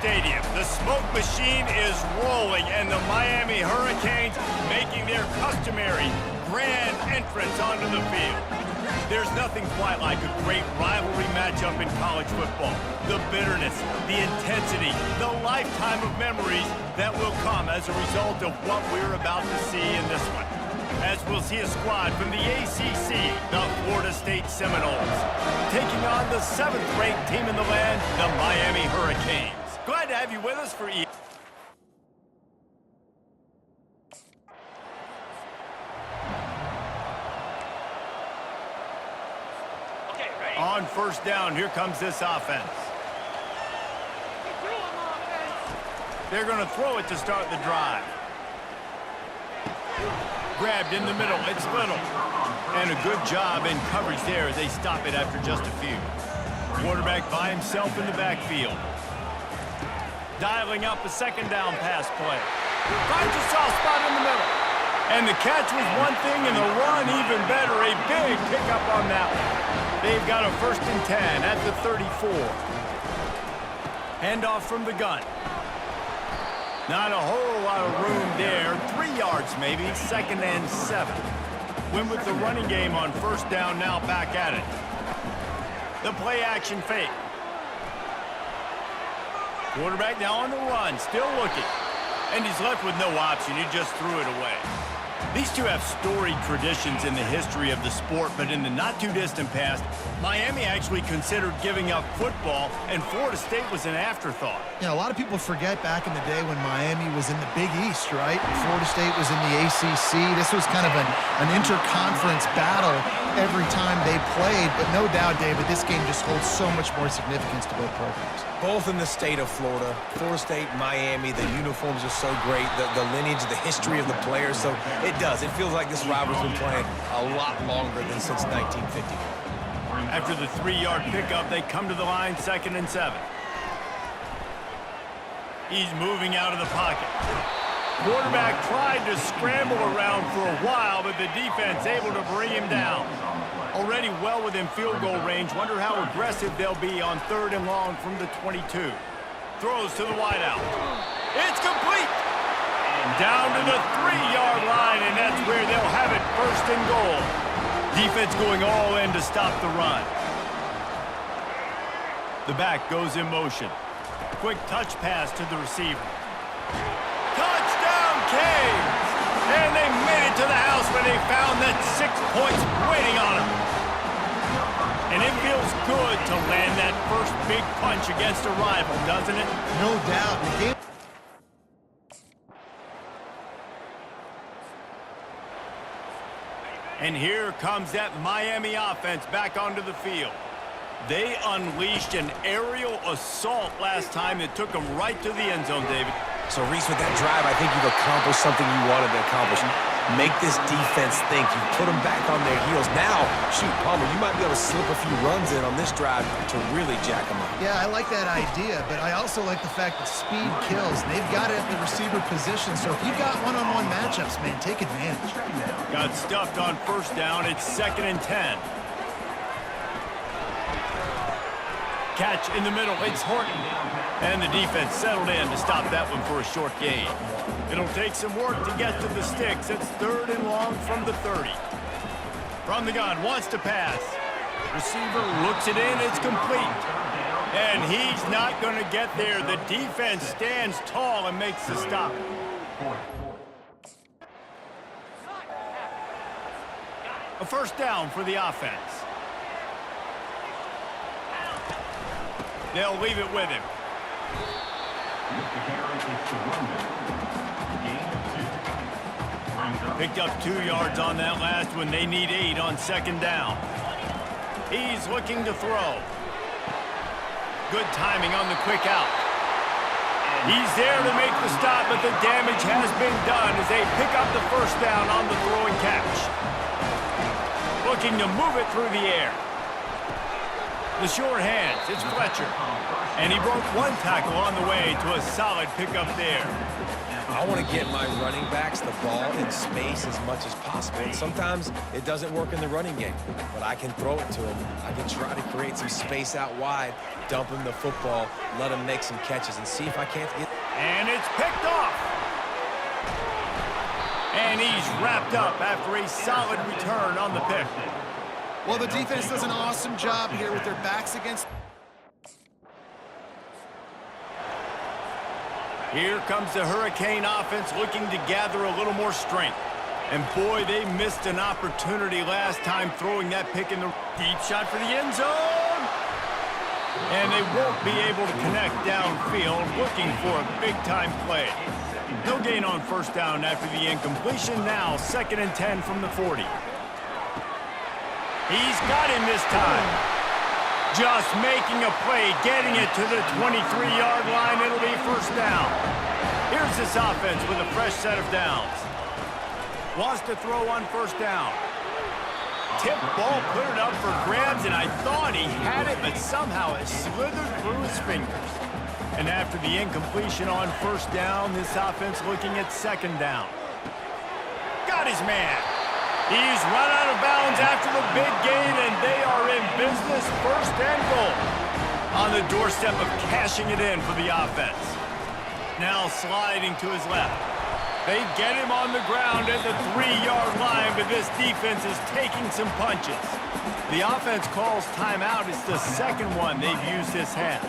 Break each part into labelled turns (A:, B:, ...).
A: stadium. The smoke machine is rolling, and the Miami Hurricanes making their customary grand entrance onto the field. There's nothing quite like a great rivalry matchup in college football. The bitterness, the intensity, the lifetime of memories that will come as a result of what we're about to see in this one. As we'll see a squad from the ACC, the Florida State Seminoles, taking on the 7th-ranked team in the land, the Miami Hurricanes. Glad to have you with us for On first down, here comes this offense. They're going to throw it to start the drive. Grabbed in the middle, it's Little. And a good job in coverage there as they stop it after just a few. Quarterback by himself in the backfield. Dialing up a second down pass play. Finds a soft spot in the middle. And the catch was one thing and the run even better. A big pickup on that one. They've got a 1st and 10 at the 34. Handoff from the gun. Not a whole lot of room there. 3 yards maybe, 2nd and 7. Win with the running game on first down, now back at it. The play action fake. Quarterback now on the run, still looking. And he's left with no option, he just threw it away. These two have storied traditions in the history of the sport, but in the not-too-distant past, Miami actually considered giving up football, and Florida State was an afterthought.
B: Yeah, a lot of people forget back in the day when Miami was in the Big East, right? Florida State was in the ACC. This was kind of an interconference battle every time they played, but no doubt, David, this game just holds so much more significance to both programs.
C: Both in the state of Florida. Florida State, Miami, the uniforms are so great, the lineage, the history of the players, so it does. It feels like this rivalry's been playing a lot longer than since 1950.
A: After the 3-yard pickup, they come to the line, 2nd and 7. He's moving out of the pocket. Quarterback tried to scramble around for a while, but the defense able to bring him down. Already well within field goal range. Wonder how aggressive they'll be on 3rd and long from the 22. Throws to the wideout. It's complete. Down to the 3-yard line, and that's where they'll have it, 1st and goal. Defense going all in to stop the run. The back goes in motion. Quick touch pass to the receiver. Touchdown, Canes! And they made it to the house when they found that 6 points waiting on them. And it feels good to land that first big punch against a rival, doesn't it?
B: No doubt. The game.
A: And here comes that Miami offense back onto the field. They unleashed an aerial assault last time that took them right to the end zone, David.
C: So, Reese, with that drive, I think you've accomplished something you wanted to accomplish. Make this defense think. You put them back on their heels. Now, shoot, Palmer, you might be able to slip a few runs in on this drive to really jack them up.
B: Yeah, I like that idea, but I also like the fact that speed kills. And they've got it at the receiver position, so if you've got one-on-one matchups, man, take advantage.
A: Got stuffed on first down. It's 2nd and 10. Catch in the middle. It's Horton. And the defense settled in to stop that one for a short gain. It'll take some work to get to the sticks. It's 3rd and long from the 30. From the gun, wants to pass. Receiver looks it in. It's complete. And he's not going to get there. The defense stands tall and makes the stop. A first down for the offense. They'll leave it with him. Picked up 2 yards on that last one. They need 8 on 2nd down. He's looking to throw. Good timing on the quick out. He's there to make the stop, but the damage has been done as they pick up the first down on the throwing catch. Looking to move it through the air. The sure hands, it's Fletcher. And he broke one tackle on the way to a solid pickup there.
C: I want to get my running backs the ball in space as much as possible. And sometimes it doesn't work in the running game, but I can throw it to him. I can try to create some space out wide, dump him the football, let him make some catches, and see if I can't get...
A: And it's picked off. And he's wrapped up after a solid return on the pick.
B: Well, the defense does an awesome job here with their backs against...
A: Here comes the Hurricane offense looking to gather a little more strength. And boy, they missed an opportunity last time throwing that pick in the deep shot for the end zone. And they won't be able to connect downfield, looking for a big-time play. No gain on first down after the incompletion. Now 2nd and 10 from the 40. He's got him this time. Just making a play, getting it to the 23-yard line. It'll be first down. Here's this offense with a fresh set of downs. Wants to throw on first down. Tip ball, put it up for grabs, and I thought he had it, but somehow it slithered through his fingers. And after the incompletion on first down, this offense looking at 2nd down. Got his man. He's run out of bounds after the big gain, and they are in business, 1st and goal. On the doorstep of cashing it in for the offense. Now sliding to his left. They get him on the ground at the 3-yard line, but this defense is taking some punches. The offense calls timeout. It's the 2nd one they've used this half.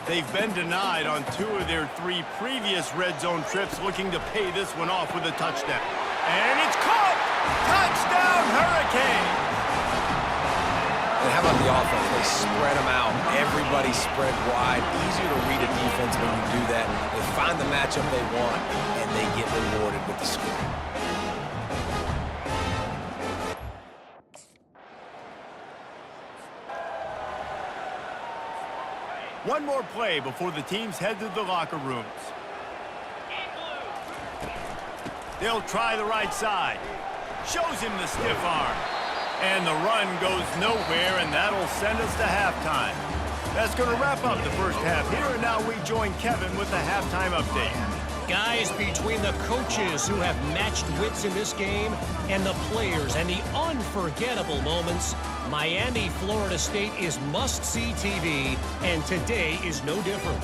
A: They've been denied on 2 of their 3 previous red zone trips, looking to pay this one off with a touchdown. And it's caught! Touchdown, Hurricanes!
C: And how about the offense? They spread them out. Everybody spread wide. Easier to read a defense when you do that. They find the matchup they want, and they get rewarded with the score.
A: One more play before the teams head to the locker rooms. They'll try the right side. Shows him the stiff arm. And the run goes nowhere, and that'll send us to halftime. That's going to wrap up the first half here, and now we join Kevin with the halftime update.
D: Guys, between the coaches who have matched wits in this game and the players and the unforgettable moments, Miami, Florida State is must-see TV, and today is no different.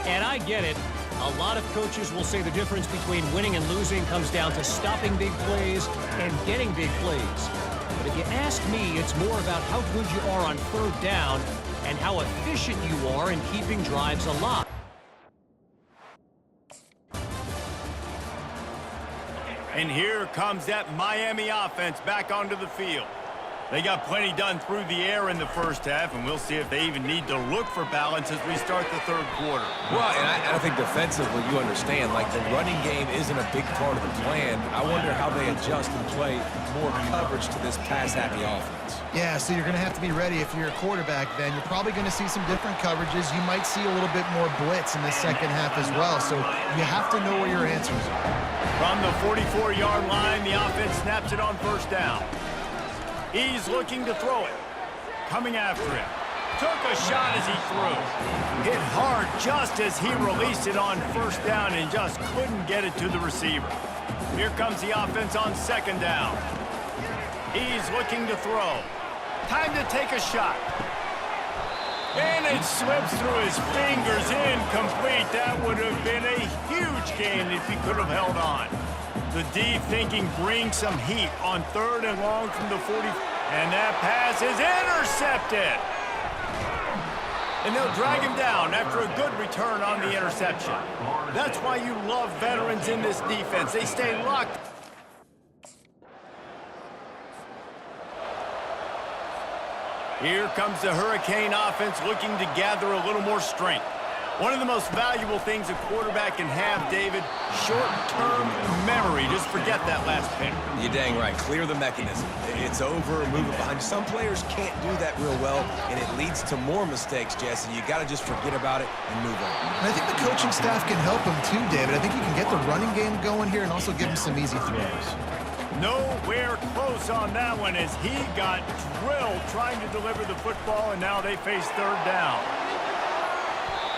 D: And I get it. A lot of coaches will say the difference between winning and losing comes down to stopping big plays and getting big plays. But if you ask me, it's more about how good you are on 3rd down and how efficient you are in keeping drives alive.
A: And here comes that Miami offense back onto the field. They got plenty done through the air in the first half, and we'll see if they even need to look for balance as we start the 3rd quarter.
C: Well, and I think defensively, you understand, like the running game isn't a big part of the plan. I wonder how they adjust and play more coverage to this pass-happy offense.
B: Yeah, so you're going to have to be ready if you're a quarterback then. You're probably going to see some different coverages. You might see a little bit more blitz in the 2nd half as well, so you have to know where your answers are.
A: From the 44-yard line, the offense snaps it on first down. He's looking to throw it. Coming after him. Took a shot as he threw. Hit hard just as he released it on first down and just couldn't get it to the receiver. Here comes the offense on 2nd down. He's looking to throw. Time to take a shot. And it slips through his fingers, incomplete. That would have been a huge gain if he could have held on. The D thinking bring some heat on 3rd and long from the 40. And that pass is intercepted. And they'll drag him down after a good return on the interception. That's why you love veterans in this defense. They stay locked. Here comes the Hurricane offense looking to gather a little more strength. One of the most valuable things a quarterback can have, David, short-term memory. Just forget that last pick.
C: You're dang right. Clear the mechanism. It's over, move it behind. Some players can't do that real well, and it leads to more mistakes, Jesse. You got to just forget about it and move on.
B: And I think the coaching staff can help him too, David. I think you can get the running game going here and also give him some easy throws.
A: Nowhere close on that one as he got drilled trying to deliver the football, and now they face third down.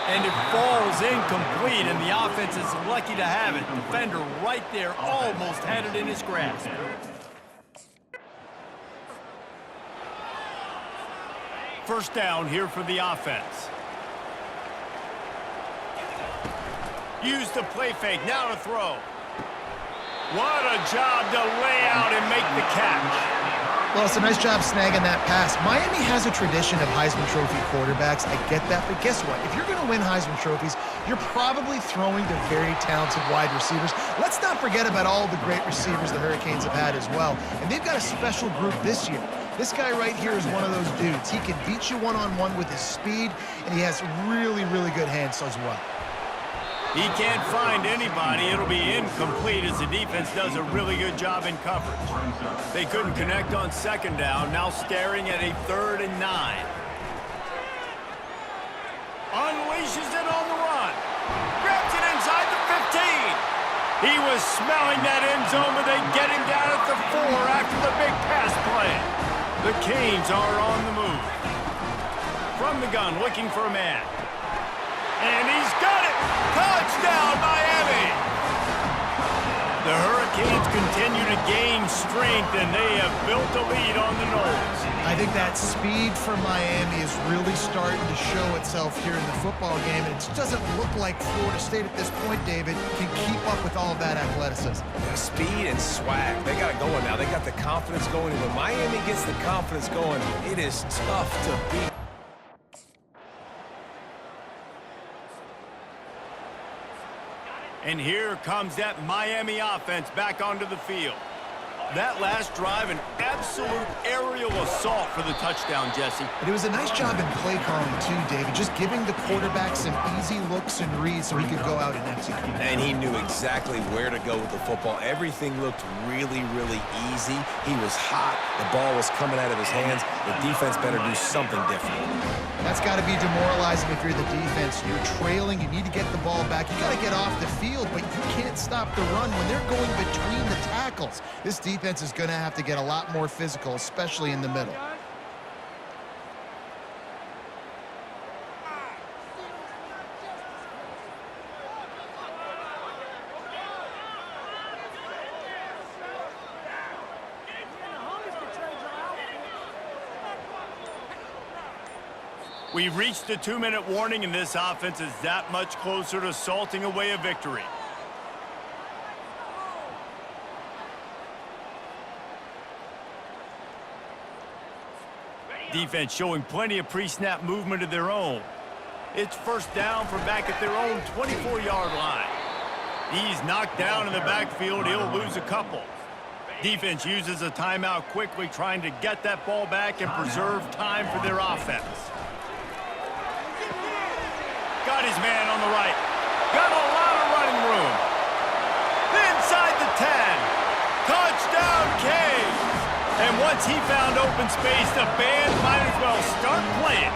A: And it falls incomplete, and the offense is lucky to have it. Defender right there almost had it in his grasp. First down here for the offense. Use the play fake, now to throw. What a job to lay out and make the catch.
B: Well, it's a nice job snagging that pass. Miami has a tradition of Heisman Trophy quarterbacks. I get that, but guess what? If you're going to win Heisman Trophies, you're probably throwing to very talented wide receivers. Let's not forget about all the great receivers the Hurricanes have had as well. And they've got a special group this year. This guy right here is one of those dudes. He can beat you one-on-one with his speed, and he has really, really good hands as well.
A: He can't find anybody. It'll be incomplete as the defense does a really good job in coverage. They couldn't connect on second down, now staring at a 3rd and 9. Unleashes it on the run. Grabs it inside the 15. He was smelling that end zone, but they get him down at the 4 after the big pass play. The Canes are on the move. From the gun, looking for a man. And he's got it! Touchdown, Miami! The Hurricanes continue to gain strength, and they have built a lead on the Noles.
B: I think that speed for Miami is really starting to show itself here in the football game. And it doesn't look like Florida State at this point, David, can keep up with all of that athleticism.
C: Yeah, speed and swag. They got it going now. They got the confidence going. And when Miami gets the confidence going, it is tough to beat.
A: And here comes that Miami offense back onto the field. That last drive, an absolute aerial assault for the touchdown, Jesse.
B: But it was a nice job in play calling, too, David, just giving the quarterback some easy looks and reads so he could go out and execute.
C: And he knew exactly where to go with the football. Everything looked really, really easy. He was hot. The ball was coming out of his hands. The defense better do something different.
B: That's got to be demoralizing if you're the defense. You're trailing. You need to get the ball back. You got to get off the field, but you can't stop the run when they're going between the tackles. This defense is going to have to get a lot more physical, especially in the middle.
A: We've reached the 2-minute warning, and this offense is that much closer to salting away a victory. Defense showing plenty of pre-snap movement of their own. It's first down from back at their own 24-yard line. He's knocked down in the backfield. He'll lose a couple. Defense uses a timeout quickly, trying to get that ball back and preserve time for their offense. Got his man on the right. Got a lot of running room. Inside the 10. Touchdown, Canes. And once he found open space, the band might as well start playing.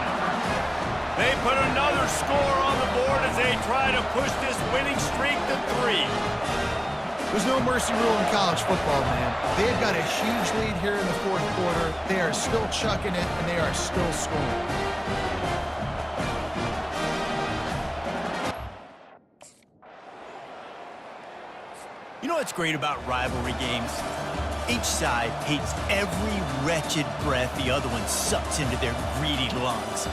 A: They put another score on the board as they try to push this winning streak to 3.
B: There's no mercy rule in college football, man. They've got a huge lead here in the fourth quarter. They are still chucking it, and they are still scoring.
A: You know what's great about rivalry games? Each side hates every wretched breath the other one sucks into their greedy lungs.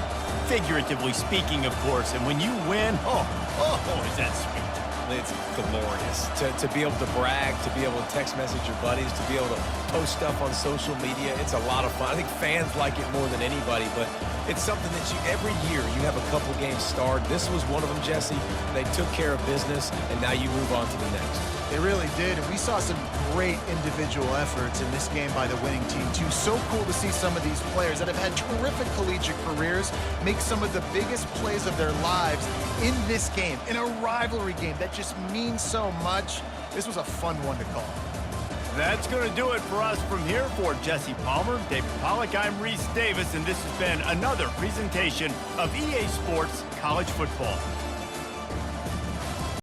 A: Figuratively speaking, of course, and when you win, is that sweet.
C: It's glorious. To be able to brag, to be able to text message your buddies, to be able to post stuff on social media, it's a lot of fun. I think fans like it more than anybody, but it's something that every year you have a couple games starred. This was one of them, Jesse. They took care of business, and now you move on to the next.
B: They really did, and we saw some great individual efforts in this game by the winning team, too. So cool to see some of these players that have had terrific collegiate careers make some of the biggest plays of their lives in this game, in a rivalry game that just means so much. This was a fun one to call.
A: That's going to do it for us from here. For Jesse Palmer, David Pollack, I'm Reese Davis, and this has been another presentation of EA Sports College Football.